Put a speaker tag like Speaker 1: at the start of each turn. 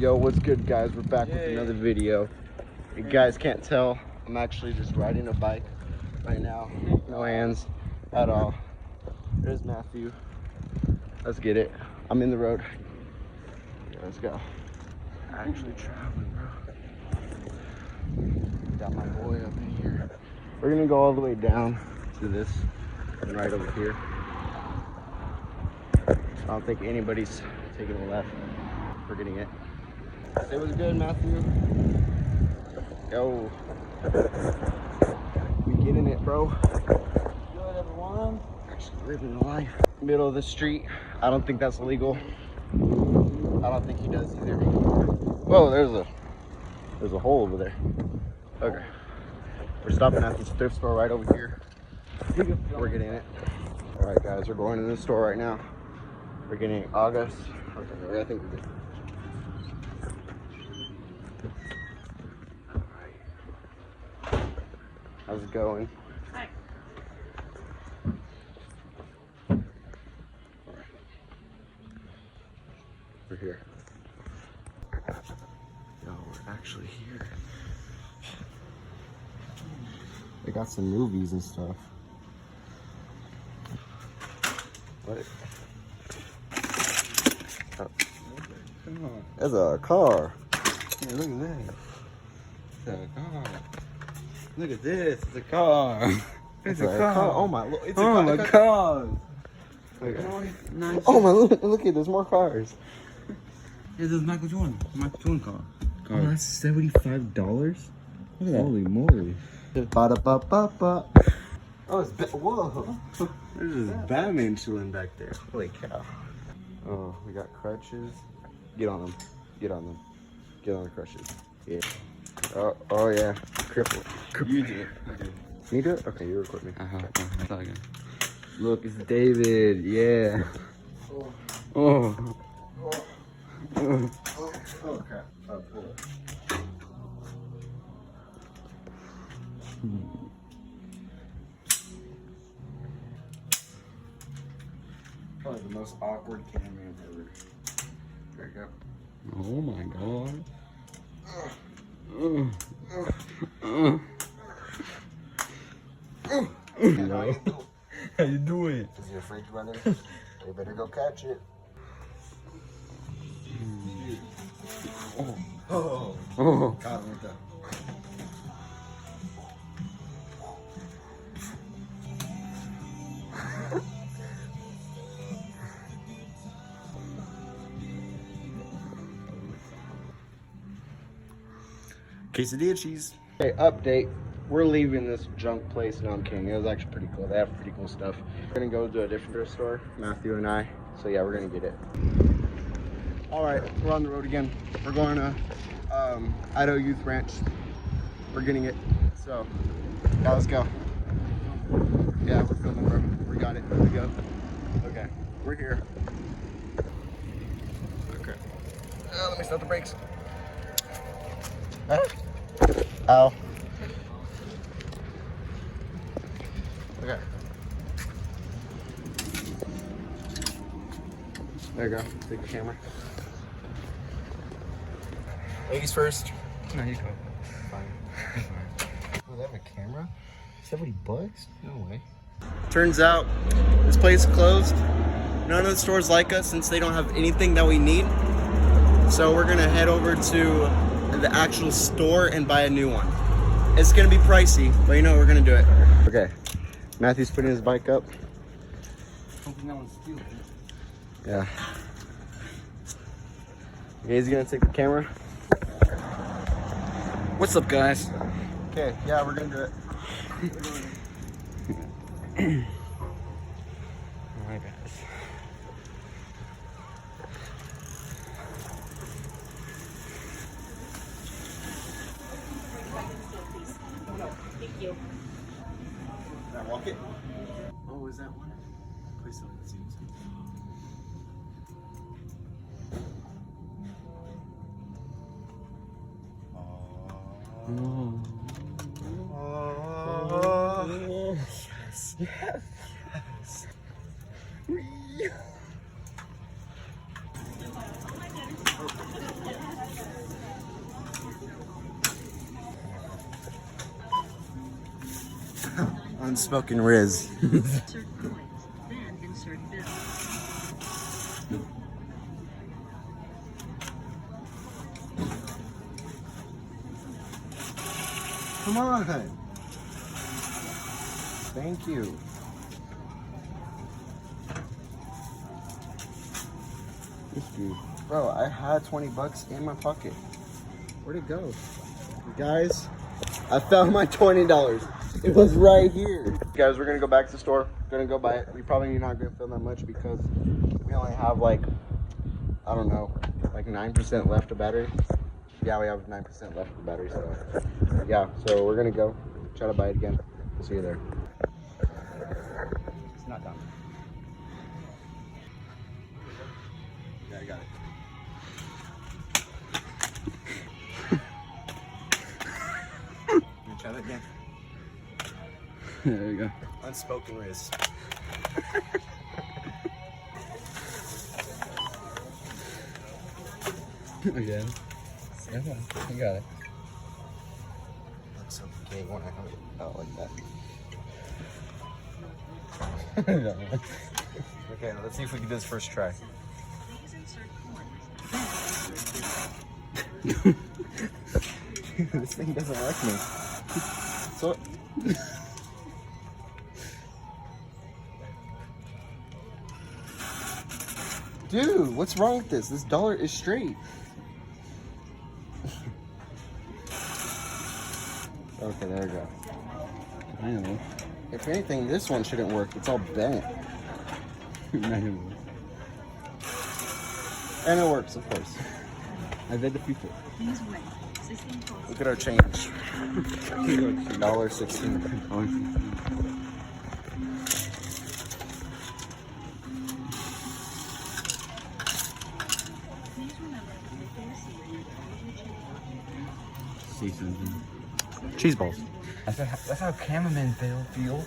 Speaker 1: Yo, what's good, guys? We're back with another video. You guys can't tell, I'm actually just riding a bike right now. No hands at all. There's Matthew. Let's get it. I'm in the road. Yeah, let's go. Actually traveling, bro. Got my boy up in here. We're gonna go all the way down to this and right over here. I don't think anybody's taking a left. We're getting it. It was good, Matthew. Yo. We getting it, bro.
Speaker 2: Good, everyone.
Speaker 1: Actually living the life. Middle of the street. I don't think that's illegal. I don't think he does either. Whoa, there's a hole over there. Okay. We're stopping at this thrift store right over here. We're getting it. All right, guys, we're going to the store right now. We're getting August. Okay, I think we're good. How's it going?
Speaker 3: Hi.
Speaker 1: We're here. Yo, we're actually here. They got some movies and stuff. What? Oh.
Speaker 2: Come on.
Speaker 1: That's a car.
Speaker 2: Yeah, look at that. It's a car. Look at this. It's a car. It's a car.
Speaker 1: Oh my! It's a
Speaker 2: Oh
Speaker 1: car.
Speaker 2: my god.
Speaker 1: Okay.
Speaker 2: Nice.
Speaker 1: Oh my! Look at there's more cars.
Speaker 2: Yeah, this is Michael Jordan. Michael Jordan car.
Speaker 1: Oh, that's $75. Look at that.
Speaker 2: Holy moly.
Speaker 1: Ba-da-ba-ba-ba. Oh, it's whoa. There's this Batman chilling back there. Holy cow. Oh, we got crutches. Get on them. Get on them. Get on the crutches. Yeah. Oh yeah. Cripple.
Speaker 2: You do it.
Speaker 1: Me do it? Okay, you record me.
Speaker 2: Again.
Speaker 1: Look, it's David. Yeah. Oh. Oh crap. Probably the most awkward cameraman ever. There you go.
Speaker 2: Oh my god. How you doing?
Speaker 1: Is he afraid to run in? You better go catch it.
Speaker 2: Oh.
Speaker 1: Got him with that. Quesadilla cheese. Okay, update. We're leaving this junk place. No, I'm kidding. It was actually pretty cool. They have pretty cool stuff. We're gonna go to a different thrift store, Matthew and I. So yeah, we're gonna get it. All right, we're on the road again. We're going to Idaho Youth Ranch. We're getting it. So yeah, let's go. Yeah, we're filming, bro. We got it. Here we go. Okay, we're here. Okay. Let me start the brakes. Ow. Okay. There you go. Take the camera. Ladies first.
Speaker 2: No, you go.
Speaker 1: Fine. Oh, they have a camera? $70? No way. Turns out this place is closed. None of the stores like us since they don't have anything that we need. So we're gonna head over to the actual store and buy a new one. It's gonna be pricey, but you know we're gonna do it. Okay. Matthew's putting his bike up.
Speaker 2: Hoping no one steals it.
Speaker 1: Yeah. Okay, he's gonna take the camera.
Speaker 2: What's up, guys?
Speaker 1: Okay, yeah, we're gonna do it.
Speaker 2: Alright, guys.
Speaker 3: Thank you.
Speaker 1: Can I walk it? Oh, is that one? Please tell me it's easy.
Speaker 2: Yes. Yes. Yes.
Speaker 1: Unspoken Riz.
Speaker 3: Insert coins, then insert bill.
Speaker 1: Come on. Thank you.
Speaker 2: This dude.
Speaker 1: Bro, I had 20 bucks in my pocket. Where'd it go? Guys, I found my $20. It was right here. Guys, we're gonna go back to the store. Gonna go buy it. We probably not gonna film that much because we only have like, I don't know, like 9% left of battery. Yeah, we have 9% left of battery, so yeah. So we're gonna go try to buy it again. We'll see you there.
Speaker 2: It's not done. Yeah, I got it.
Speaker 1: Try that again.
Speaker 2: There you go.
Speaker 1: Unspoken Riz.
Speaker 2: Again. Yeah, I got it.
Speaker 1: Looks so gay when I have it out like that. Okay, let's see if we can do this first try.
Speaker 3: Please insert coins, then insert bill.
Speaker 1: This thing doesn't like me. So. Dude, what's wrong with this? This dollar is straight. Okay, there we go.
Speaker 2: I know.
Speaker 1: If anything, this one shouldn't work. It's all bent. And it works, of course.
Speaker 2: I bet the future.
Speaker 3: Please wait. System costs.
Speaker 1: Look at our change. $1.16.
Speaker 3: Please remember that before receiving,
Speaker 2: See something.
Speaker 1: Cheese balls.
Speaker 2: That's how cameramen feel.